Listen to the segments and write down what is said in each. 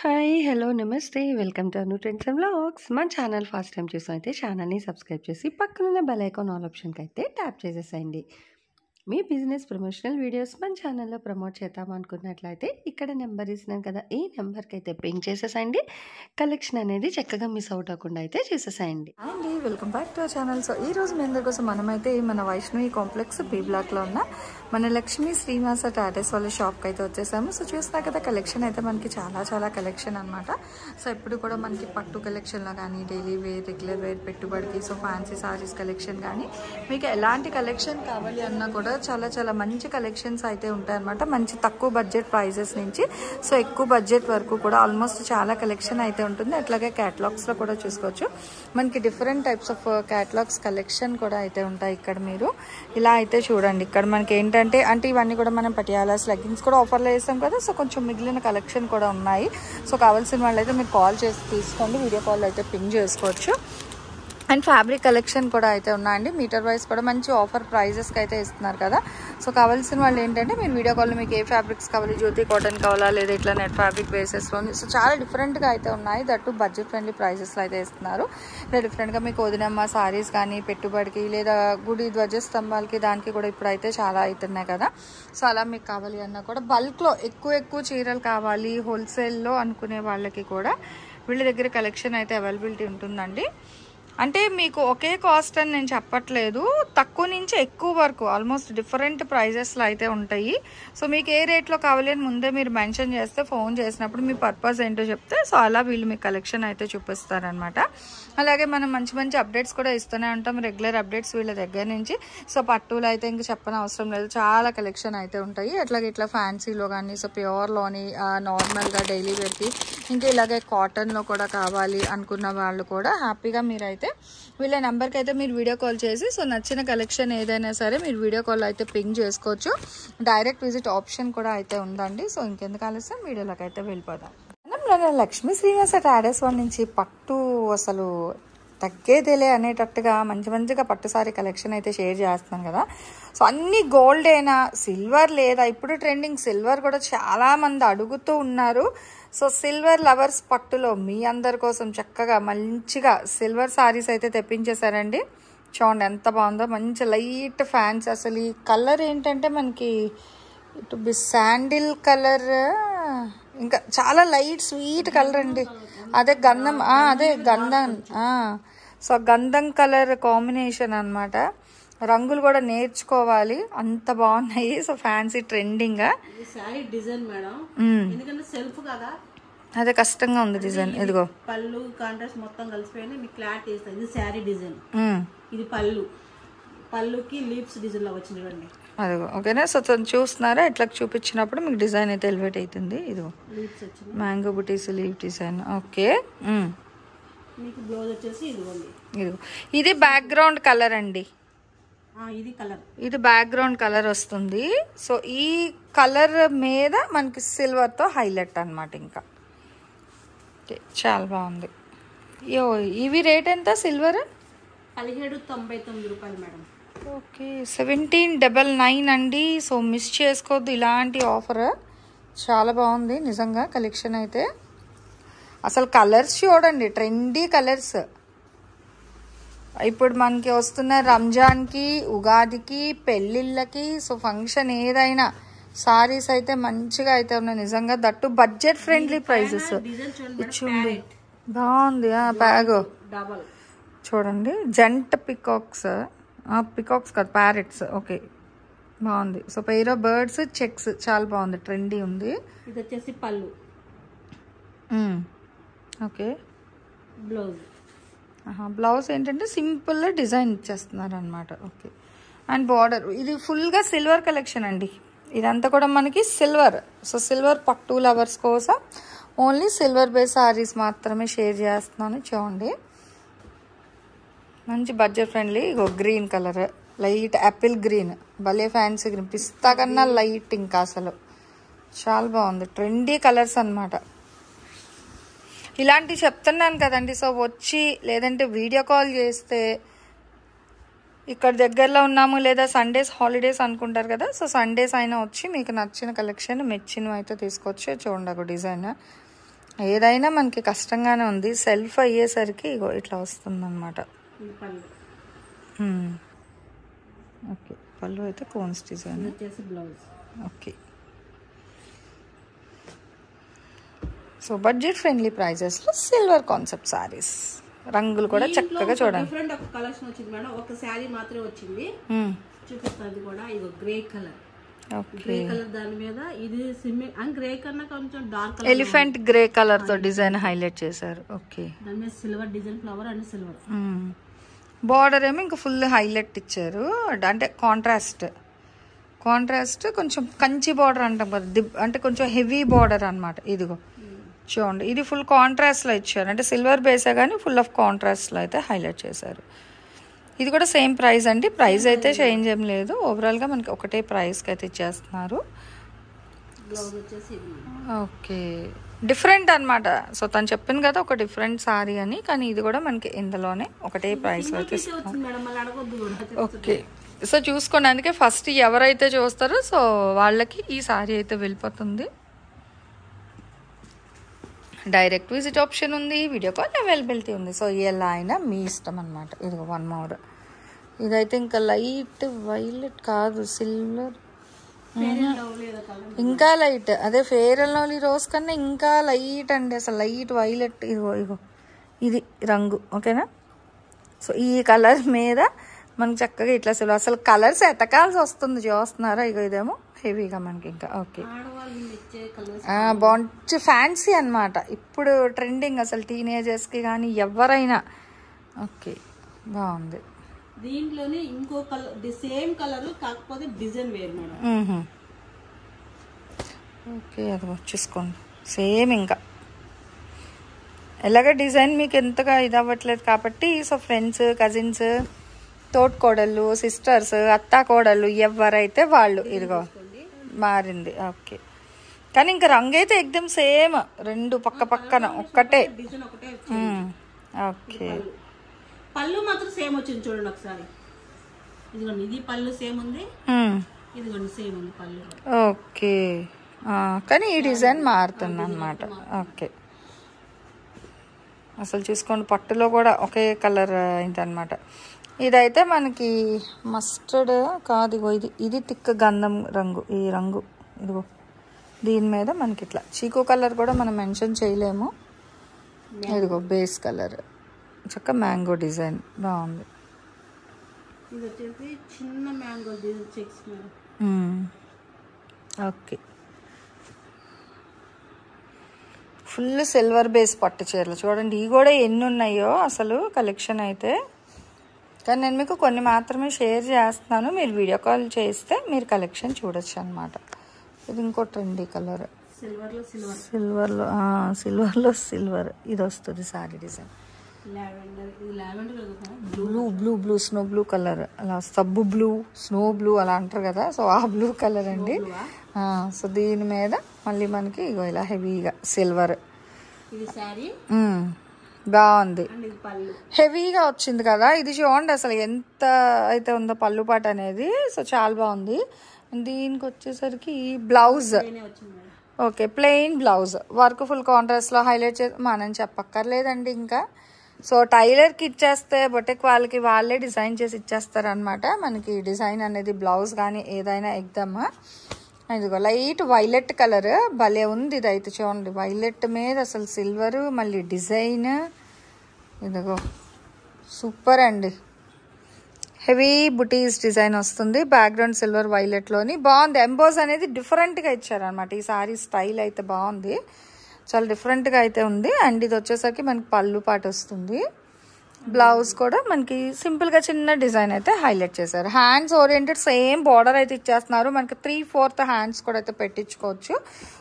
Hi! Hello! నమస్తే. Welcome to Anu trends and vlogs. మన channel first time చూసినైతే ఛానల్‌ని subscribe చేసి పక్కనున్న బెల్ ఐకాన్ ఆల్ ఆప్షన్‌కైతే ట్యాప్ చేసేసేయండి. మీ బిజినెస్ ప్రమోషనల్ వీడియోస్ మన ఛానల్‌లో ప్రమోట్ చేద్దామనుకున్నట్లయితే ఇక్కడ నెంబర్ ఇస్తున్నాను కదా! ఈ నెంబర్‌కైతే పింగ్ చేసేసేయండి. కలెక్షన్ అనేది చక్కగా మిస్ అవుట్ అవ్వకుండా అయితే చేసేసేయండి. అండి welcome back to our channel. So ఈ రోజు మీ అందరి కోసం మనమైతే మన వైష్ణవి కాంప్లెక్స్ బి బ్లాక్లో ఉన్న మన లక్ష్మీ శ్రీనివాస టాటెస్ వాళ్ళ షాప్కి అయితే వచ్చేసాము. సో చూస్తున్నా కదా కలెక్షన్ అయితే మనకి చాలా కలెక్షన్ అనమాట. సో ఇప్పుడు కూడా మనకి పట్టు కలెక్షన్లో కానీ డైలీ వేర్ రెగ్యులర్ వేర్ పెట్టుబడికి సో ఫ్యాన్సీ సారీస్ కలెక్షన్ కానీ మీకు ఎలాంటి కలెక్షన్ కావాలి అన్నా కూడా చాలా మంచి కలెక్షన్స్ అయితే ఉంటాయన్నమాట. మంచి తక్కువ బడ్జెట్ ప్రైజెస్ నుంచి సో ఎక్కువ బడ్జెట్ వరకు కూడా ఆల్మోస్ట్ చాలా కలెక్షన్ అయితే ఉంటుంది. అట్లాగే క్యాటలాగ్స్లో కూడా చూసుకోవచ్చు. మనకి different types of catalogues collection కూడా అయితే ఉంటాయి. ఇక్కడ మీరు ఇలా అయితే చూడండి. ఇక్కడ మనకి ఏంటంటే ఇవన్నీ కూడా మనం పటియాలాస్ లెగ్గిన్స్ కూడా ఆఫర్లో వేస్తాం కదా. సో కొంచెం మిగిలిన కలెక్షన్ కూడా ఉన్నాయి. సో కావాల్సిన వాళ్ళు అయితే మీరు కాల్ చేసి తీసుకోండి. వీడియో కాల్ అయితే పింగ్ చేసుకోవచ్చు. అండ్ ఫ్యాబ్రిక్ కలెక్షన్ కూడా అయితే ఉన్నాయండి. మీటర్ వైజ్ కూడా మంచి ఆఫర్ ప్రైజెస్కి అయితే ఇస్తున్నారు కదా. సో కావాల్సిన వాళ్ళు ఏంటంటే మీరు వీడియో కాల్లో మీకు ఏ ఫ్యాబ్రిక్స్ కావాలి, జ్యోతి కాటన్ కావాలా లేదా ఇట్లా నెట్ ఫ్యాబ్రిక్ బేసెస్లోని సో చాలా డిఫరెంట్గా అయితే ఉన్నాయి. దట్టు బడ్జెట్ ఫ్రెండ్లీ ప్రైజెస్లో అయితే ఇస్తున్నారు. ఇలా డిఫరెంట్గా మీకు వదినమ్మ సారీస్ కానీ పెట్టుబడికి లేదా గుడి ధ్వజస్తంభాలకి దానికి కూడా ఇప్పుడు అయితే చాలా అవుతున్నాయి కదా. సో అలా మీకు కావాలి అన్నా కూడా బల్క్లో ఎక్కువ చీరలు కావాలి హోల్సేల్లో అనుకునే వాళ్ళకి కూడా వీళ్ళ దగ్గర కలెక్షన్ అయితే అవైలబిలిటీ ఉంటుందండి. అంటే మీకు ఒకే కాస్ట్ అని నేను చెప్పట్లేదు, తక్కువ నుంచి ఎక్కువ వరకు ఆల్మోస్ట్ డిఫరెంట్ ప్రైజెస్లో అయితే ఉంటాయి. సో మీకు ఏ రేట్లో కావాలి అని ముందే మీరు మెన్షన్ చేస్తే ఫోన్ చేసినప్పుడు మీ పర్పస్ ఏంటో చెప్తే సో అలా వీళ్ళు మీ కలెక్షన్ అయితే చూపిస్తారనమాట. అలాగే మనం మంచి అప్డేట్స్ కూడా ఇస్తూనే ఉంటాం, రెగ్యులర్ అప్డేట్స్ వీళ్ళ దగ్గర నుంచి. సో పట్టులో అయితే ఇంక చెప్పని అవసరం లేదు, చాలా కలెక్షన్ అయితే ఉంటాయి. అట్లాగే ఇట్లా ఫ్యాన్సీలో కానీ సో ప్యూర్లోని నార్మల్గా డైలీ వేర్కి ఇంకా ఇలాగే కాటన్లో కూడా కావాలి అనుకున్న వాళ్ళు కూడా హ్యాపీగా మీరైతే వీళ్ళ నెంబర్కి అయితే మీరు వీడియో కాల్ చేసి సో నచ్చిన కలెక్షన్ ఏదైనా సరే మీరు వీడియో కాల్ అయితే పింగ్ చేసుకోవచ్చు. డైరెక్ట్ విజిట్ ఆప్షన్ కూడా అయితే ఉందండి. సో ఇంకెందుకు ఆలస్యం వీడియోలోకి అయితే వెళ్ళిపోదాం. మనం లక్ష్మీ శ్రీనివాస టాటెస్ వాళ్ళ నుంచి పట్టు అసలు తగ్గేదేలే అనేటట్టుగా మంచిగా పట్టు సారీ కలెక్షన్ అయితే షేర్ చేస్తున్నాను కదా. సో అన్ని గోల్డేనా సిల్వర్ లేదా, ఇప్పుడు ట్రెండింగ్ సిల్వర్ కూడా చాలా మంది అడుగుతూ ఉన్నారు. సో సిల్వర్ లవర్స్ పట్టులో మీ అందరి కోసం చక్కగా మంచిగా సిల్వర్ సారీస్ అయితే తెప్పించేశారండి. చూడండి ఎంత బాగుందో, మంచి లైట్ ఫ్యాన్స్. అసలు ఈ కలర్ ఏంటంటే మనకి ఇటు బి శాండిల్ కలర్, ఇంకా చాలా లైట్ స్వీట్ కలర్ అండి. అదే గంధం సో గంధం కలర్ కాంబినేషన్ అనమాట. రంగులు కూడా నేర్చుకోవాలి, అంత బాగున్నాయి. సో ఫ్యాన్సీ ట్రెండింగ్ అదే కష్టంగా ఉంది డిజైన్. ఇదిగో పళ్ళు కాంట్రాస్ట్ మొత్తం కలిసిపోయినా మీకు క్లారిటీ ఇస్తుంది. ఇది శారీ డిజైన్, ఇది పళ్ళుకి లీవ్స్ డిజైన్ లో వచ్చింది చూడండి. అదిగో ఓకేనా. సో చూస్తున్నారా ఇట్లా చూపించినప్పుడు మీకు డిజైన్ అయితే ఎలివేట్ అవుతుంది. ఇదిగో లీవ్స్ వచ్చింది, మ్యాంగో బుటీస్ లీవ్ డిజైన్. ఓకే మీకు బ్లౌజ్ వచ్చేసి ఇదిగోండి. ఇదిగో ఇది బ్యాక్గ్రౌండ్ కలర్ అండి. ఇది బ్యాక్గ్రౌండ్ కలర్ వస్తుంది. సో ఈ కలర్ మీద మనకి సిల్వర్తో హైలైట్ అనమాట. ఇంకా చాలా బాగుంది. ఇవి రేట్ ఎంత సిల్వర్? 1799 రూపాయలు మేడం. ఓకే 1799 అండి. సో మిస్ చేసుకోవద్దు ఇలాంటి ఆఫర్, చాలా బాగుంది నిజంగా కలెక్షన్ అయితే. అసలు కలర్స్ చూడండి, ట్రెండీ కలర్స్. ఇప్పుడు మనకి వస్తున్న రంజాన్కి, ఉగాదికి, పెళ్ళిళ్ళకి సో ఫంక్షన్ ఏదైనా సారీస్ అయితే మంచిగా అయితే ఉన్నాయి నిజంగా. That budget friendly prices. ఇచ్చింది బాగుంది. బ్యాగ్ చూడండి, జంట్ పికాక్స్ కాదు ప్యారెట్స్. ఓకే బాగుంది. So pair of birds checks చాలా బాగుంది, ట్రెండీ ఉంది. ఇది వచ్చేసి పళ్ళు. ఓకే బ్లౌజ్ ఏంటంటే సింపుల్ డిజైన్ ఇచ్చేస్తున్నారు అనమాట. ఓకే అండ్ బార్డర్ ఇది ఫుల్గా సిల్వర్ కలెక్షన్ అండి. ఇదంతా కూడా మనకి సిల్వర్. సో సిల్వర్ పట్టు లవర్స్ కోసం ఓన్లీ సిల్వర్ బేస్ సారీస్ మాత్రమే షేర్ చేస్తున్నాను. చూడండి మంచి బడ్జెట్ ఫ్రెండ్లీ. ఇగో green colour, light apple green, భలే ఫ్యాన్సీ గ్రీన్, పిస్తా కన్నా లైట్. ఇంకా అసలు చాలా బాగుంది, ట్రెండీ కలర్స్ అనమాట. ఇలాంటివి చెప్తున్నాను కదండి. సో వచ్చి లేదంటే వీడియో కాల్ చేస్తే ఇక్కడ దగ్గరలో ఉన్నాము లేదా సండేస్ హాలిడేస్ అనుకుంటారు కదా. సో సండేస్ అయినా వచ్చి మీకు నచ్చిన కలెక్షన్ మెచ్చినవి అయితే తీసుకోవచ్చు. చూడండి ఒక డిజైన్ ఏదైనా మనకి కష్టంగానే ఉంది. సెల్ఫ్ అయ్యేసరికి ఇగో ఇట్లా వస్తుంది అనమాట. ఇది పళ్ళు. ఓకే, పళ్ళు అయితే కోన్స్ డిజైన్. ఇది వచ్చేసి blouse. Okay, so budget friendly ప్రైజెస్లో సిల్వర్ కాన్సెప్ట్ సారీస్. రంగులు కూడా చక్కగా చూడండి. డిఫరెంట్ ఒక కలెక్షన్ వచ్చింది మేడం. ఒక శారీ మాత్రమే వచ్చింది, చూపిస్తుంది కూడా. ఇది గ్రే కలర్. గ్రే కలర్ దాని మీద ఇది గ్రే కన్నా కొంచెం dark colour, elephant grey colour తో డిజైన్ హైలైట్ చేశారు. ఓకే, దాని మీద silver design flower and silver. Border ఏమో ఇంకా ఫుల్ హైలైట్ ఇచ్చారు. అంటే కాంట్రాస్ట్ కొంచెం కంచి బార్డర్ అంటాం కదా, అంటే కొంచెం హెవీ బార్డర్ అనమాట. ఇదిగో చూడండి, ఇది ఫుల్ కాంట్రాస్ట్లో ఇచ్చారు. అంటే సిల్వర్ బేసే కానీ ఫుల్ ఆఫ్ కాంట్రాస్ట్లో అయితే హైలైట్ చేశారు. ఇది కూడా సేమ్ ప్రైస్ అండి. ప్రైస్ అయితే చేంజ్ ఏం లేదు. ఓవరాల్గా మనకి ఒకటే ప్రైస్కి అయితే ఇచ్చేస్తున్నారు. ఓకే, డిఫరెంట్ అనమాట. సో తను చెప్పింది కదా ఒక డిఫరెంట్ సారీ అని, కానీ ఇది కూడా మనకి ఇందులోనే ఒకటే ప్రైస్లో అయితే ఇస్తున్నారు. ఓకే, సో చూసుకోండి. అందుకే ఫస్ట్ ఎవరైతే చూస్తారో సో వాళ్ళకి ఈ సారీ అయితే వెళ్ళిపోతుంది. డైరెక్ట్ విజిట్ ఆప్షన్ ఉంది, వీడియో కాల్ అవైలబిలిటీ ఉంది. సో ఎలా అయినా మీ ఇష్టం అనమాట. ఇదిగో వన్ మోర్. ఇదైతే ఇంకా లైట్ వైలెట్ కాదు, సిల్వర్ ఇంకా లైట్. అదే ఫెయిర్ అండ్ లవ్లీ రోజ్ కన్నా ఇంకా లైట్ అండి, అసలు లైట్ వైలెట్. ఇదిగో ఇది రంగు. ఓకేనా, సో ఈ కలర్ మీద మనకి చక్కగా ఇట్లా అసలు కలర్స్ ఎతకాల్సి వస్తుంది. చూస్తున్నారా, ఇదేమో హెవీగా మనకి ఇంకా. ఓకే, బాగుంది, ఫ్యాన్సీ అనమాట. ఇప్పుడు ట్రెండింగ్ అసలు టీనేజర్స్కి కానీ ఎవరైనా. ఓకే, బాగుంది. దీంట్లోనే ఇంకో కలర్, సేమ్ కలర్ కాకపోతే డిజైన్ వేరు మేడం. ఓకే, అది చూసుకోండి సేమ్. ఇంకా ఎలాగ డిజైన్ మీకు ఎంతగా ఇది అవ్వట్లేదు కాబట్టి, సో ఫ్రెండ్స్, కజిన్స్, తోటికోడళ్ళు, సిస్టర్స్, అత్తా కోడళ్ళు ఎవరైతే వాళ్ళు ఇదిగో మారింది. ఓకే, కానీ ఇంకా రంగు అయితే ఎక్దమ్ సేమ్, రెండు పక్క పక్కన ఒక్కటే. ఓకే, పళ్ళు మాత్రం సేమ్ వచ్చింది చూడండి ఒకసారి. ఇదిగోండి, ఇది పళ్ళు సేమ్ ఉంది, ఇదిగోండి సేమ్ ఉంది పళ్ళు. ఓకే, కానీ ఈ డిజైన్ మారుతుంది అనమాట. ఓకే, అసలు చూసుకోండి పట్టులో కూడా ఒకే కలర్ ఏంటనమాట. ఇదైతే మనకి మస్టర్డ్ కాదు, ఇగో ఇది తిక్క గంధం రంగు. ఈ రంగు ఇదిగో దీని మీద మనకి ఇట్లా చీకో కలర్ కూడా మనం మెన్షన్ చేయలేము. ఇదిగో బేస్ కలర్ చక్క మ్యాంగో డిజైన్ బాగుంది. ఇది వచ్చేసి చిన్న mango design checks. Okay, full silver base పట్టు చీరలు చూడండి. ఇవి కూడా ఎన్ని ఉన్నాయో అసలు కలెక్షన్ అయితే. కానీ నేను మీకు కొన్ని మాత్రమే షేర్ చేస్తున్నాను. మీరు వీడియో కాల్ చేస్తే మీరు కలెక్షన్ చూడొచ్చు అనమాట. ఇది ఇంకో ట్రెండీ కలర్, సిల్వర్లో సిల్వర్. ఇది వస్తుంది sorry design. Blue snow blue colour, అలా సబ్బు బ్లూ, స్నో బ్లూ అలా అంటారు కదా, సో ఆ బ్లూ కలర్ అండి. సో దీని మీద మళ్ళీ మనకి ఇగో ఇలా హెవీగా సిల్వర్. బాగుంది, హెవీగా వచ్చింది కదా. ఇది చూడండి అసలు ఎంత అయితే ఉందో పళ్ళు పాట అనేది. సో చాలా బాగుంది. దీనికి వచ్చేసరికి blouse okay, plain blouse, work full కాంట్రాస్ట్లో హైలైట్ చేసి మనం చెప్పక్కర్లేదండి ఇంకా. సో టైలర్కి ఇచ్చేస్తే బొటెక్ వాళ్ళకి వాళ్ళే డిజైన్ చేసి ఇచ్చేస్తారనమాట. మనకి డిజైన్ అనేది బ్లౌజ్ కానీ ఏదైనా ఎగ్దమ్. ఇదిగో లైట్ వైలెట్ కలర్ భలే ఉంది. ఇది అయితే చూడండి, వైలెట్ మీద అసలు సిల్వర్ మళ్ళీ డిజైన్. ఇదిగో సూపర్ అండి, హెవీ బుటీస్ డిజైన్ వస్తుంది. బ్యాక్గ్రౌండ్ సిల్వర్ వైలెట్లోని బాగుంది. ఎంబోస్ అనేది డిఫరెంట్గా ఇచ్చారనమాట. ఈ సారీ స్టైల్ అయితే బాగుంది, చాలా డిఫరెంట్గా అయితే ఉంది. అండ్ ఇది వచ్చేసరికి మనకి పళ్ళు పాటు వస్తుంది. బ్లౌజ్ కూడా మనకి సింపుల్గా చిన్న డిజైన్ అయితే హైలైట్ చేశారు. హ్యాండ్స్ ఓరియంటెడ్ సేమ్ బార్డర్ అయితే ఇచ్చేస్తున్నారు. మనకి 3/4 హ్యాండ్స్ కూడా అయితే పెట్టించుకోవచ్చు.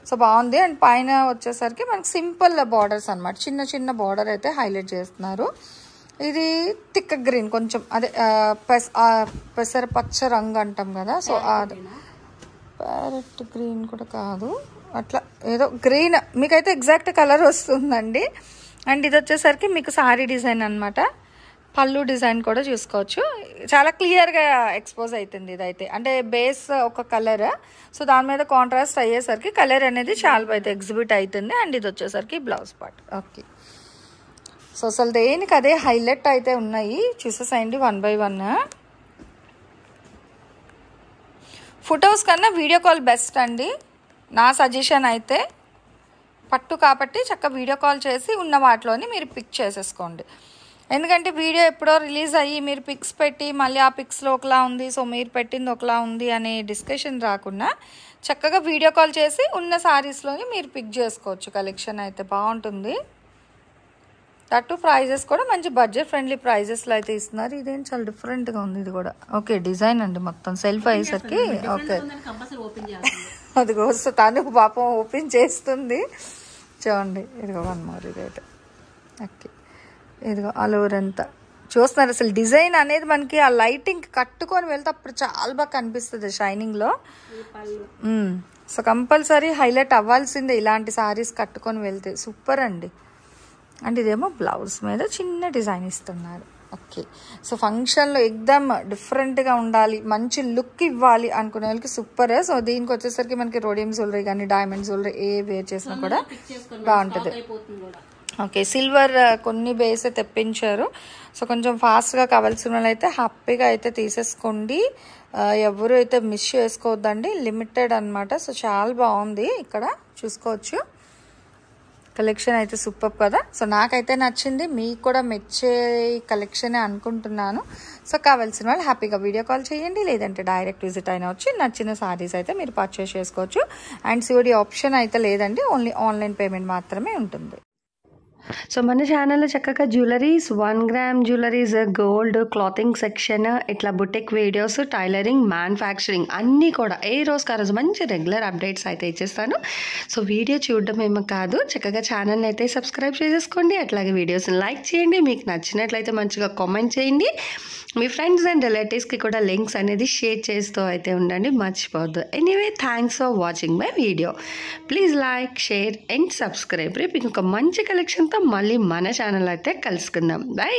సో బాగుంది. అండ్ పైన వచ్చేసరికి మనకి సింపుల్ బార్డర్స్ అనమాట, చిన్న చిన్న బార్డర్ అయితే హైలైట్ చేస్తున్నారు. ఇది థిక్ గ్రీన్, కొంచెం అదే పెసర పచ్చ రంగు అంటాం కదా, సో అది ప్యారెట్ గ్రీన్ కూడా కాదు, అట్లా ఏదో గ్రీన్ మీకైతే ఎగ్జాక్ట్ కలర్ వస్తుందండి. అండ్ ఇది వచ్చేసరికి మీకు సారీ డిజైన్ అనమాట. పళ్ళు డిజైన్ కూడా చూసుకోవచ్చు. చాలా క్లియర్గా ఎక్స్పోజ్ అవుతుంది ఇదైతే. అంటే బేస్ ఒక కలర్, సో దాని మీద కాంట్రాస్ట్ అయ్యేసరికి కలర్ అనేది చాలా అయితే ఎగ్జిబిట్ అవుతుంది. అండ్ ఇది వచ్చేసరికి బ్లౌజ్ పార్ట్. ఓకే, సో అసలు దేనికి అదే హైలైట్ అయితే ఉన్నాయి, చూసేసేయండి 1 by 1. ఫొటోస్ కన్నా వీడియో కాల్ బెస్ట్ అండి నా సజెషన్ అయితే. పట్టు కాబట్టి చక్కగా వీడియో కాల్ చేసి ఉన్న వాటిలోని మీరు పిక్ చేసేసుకోండి. ఎందుకంటే వీడియో ఎప్పుడో రిలీజ్ అయ్యి మీరు పిక్స్ పెట్టి మళ్ళీ ఆ పిక్స్లో ఒకలా ఉంది, సో మీరు పెట్టింది ఒకలా ఉంది అనే డిస్కషన్ రాకుండా చక్కగా వీడియో కాల్ చేసి ఉన్న శారీస్లోని మీరు పిక్ చేసుకోవచ్చు. కలెక్షన్ అయితే బాగుంటుంది. దట్టు ప్రైజెస్ కూడా మంచి బడ్జెట్ ఫ్రెండ్లీ ప్రైజెస్లో అయితే ఇస్తున్నారు. ఇదేం చాలా డిఫరెంట్గా ఉంది ఇది కూడా. ఓకే, డిజైన్ అండి మొత్తం సెల్ఫ్ అయ్యేసరికి. ఓకే, అది కోసం తను పాపం ఓపెన్ చేస్తుంది చూడండి. ఇదిగో 1 more ఇదైతే. ఓకే, ఇదిగో ఆల్ ఓవర్ అంతా చూస్తున్నారు. అసలు డిజైన్ అనేది మనకి ఆ లైటింగ్ కట్టుకొని వెళ్తే అప్పుడు చాలా బాగా కనిపిస్తుంది షైనింగ్లో. సో కంపల్సరీ హైలైట్ అవ్వాల్సిందే ఇలాంటి సారీస్ కట్టుకొని వెళ్తే. సూపర్ అండి. అండ్ ఇదేమో బ్లౌజ్ మీద చిన్న డిజైన్ ఇస్తున్నారు. ఓకే, సో ఫంక్షన్లో ఎక్దమ్ డిఫరెంట్గా ఉండాలి, మంచి లుక్ ఇవ్వాలి అనుకునే వాళ్ళకి సూపర్. సో దీనికి వచ్చేసరికి మనకి రోడియం జ్యువెలరీ కానీ డైమండ్ జ్యువెలరీ ఏ వేర్ చేసినా కూడా బాగుంటుంది. ఓకే, సిల్వర్ కొన్ని బేస్ తెప్పించారు. సో కొంచెం ఫాస్ట్గా కావాల్సిన వాళ్ళు అయితే హ్యాపీగా అయితే తీసేసుకోండి. ఎవరు అయితే మిస్ చేసుకోవద్దండి, లిమిటెడ్ అనమాట. సో చాలా బాగుంది, ఇక్కడ చూసుకోవచ్చు. కలెక్షన్ అయితే సూపర్ కదా. సో నాకైతే నచ్చింది, మీకు కూడా మెచ్చే కలెక్షనే అనుకుంటున్నాను. సో కావాల్సిన వాళ్ళు హ్యాపీగా వీడియో కాల్ చేయండి, లేదంటే డైరెక్ట్ విజిట్ అయినా వచ్చి నచ్చిన సారీస్ అయితే మీరు పర్చేస్ చేసుకోవచ్చు. అండ్ సిఓడి ఆప్షన్ అయితే లేదండి, ఓన్లీ ఆన్లైన్ పేమెంట్ మాత్రమే ఉంటుంది. సో మన ఛానల్లో చక్కగా jewelleries, 1 gram jewelleries, gold, clothing section, ఇట్లా బుటిక్ వీడియోస్, టైలరింగ్, మ్యానుఫ్యాక్చరింగ్ అన్నీ కూడా ఏ రోజుకి ఆ రోజు మంచి రెగ్యులర్ అప్డేట్స్ అయితే ఇచ్చేస్తాను. సో వీడియో చూడడం ఏమో కాదు, చక్కగా ఛానల్ని అయితే సబ్స్క్రైబ్ చేసేసుకోండి. అట్లాగే వీడియోస్ని లైక్ చేయండి, మీకు నచ్చినట్లయితే మంచిగా కామెంట్ చేయండి. మీ ఫ్రెండ్స్ అండ్ రిలేటివ్స్కి కూడా లింక్స్ అనేది షేర్ చేస్తూ అయితే ఉండండి, మర్చిపోవద్దు. Anyway, thanks for watching my video. Please like, share and subscribe. రేపు ఇంకొక మంచి కలెక్షన్తో మళ్ళీ మన ఛానల్ అయితే కలుసుకుందాం. బై.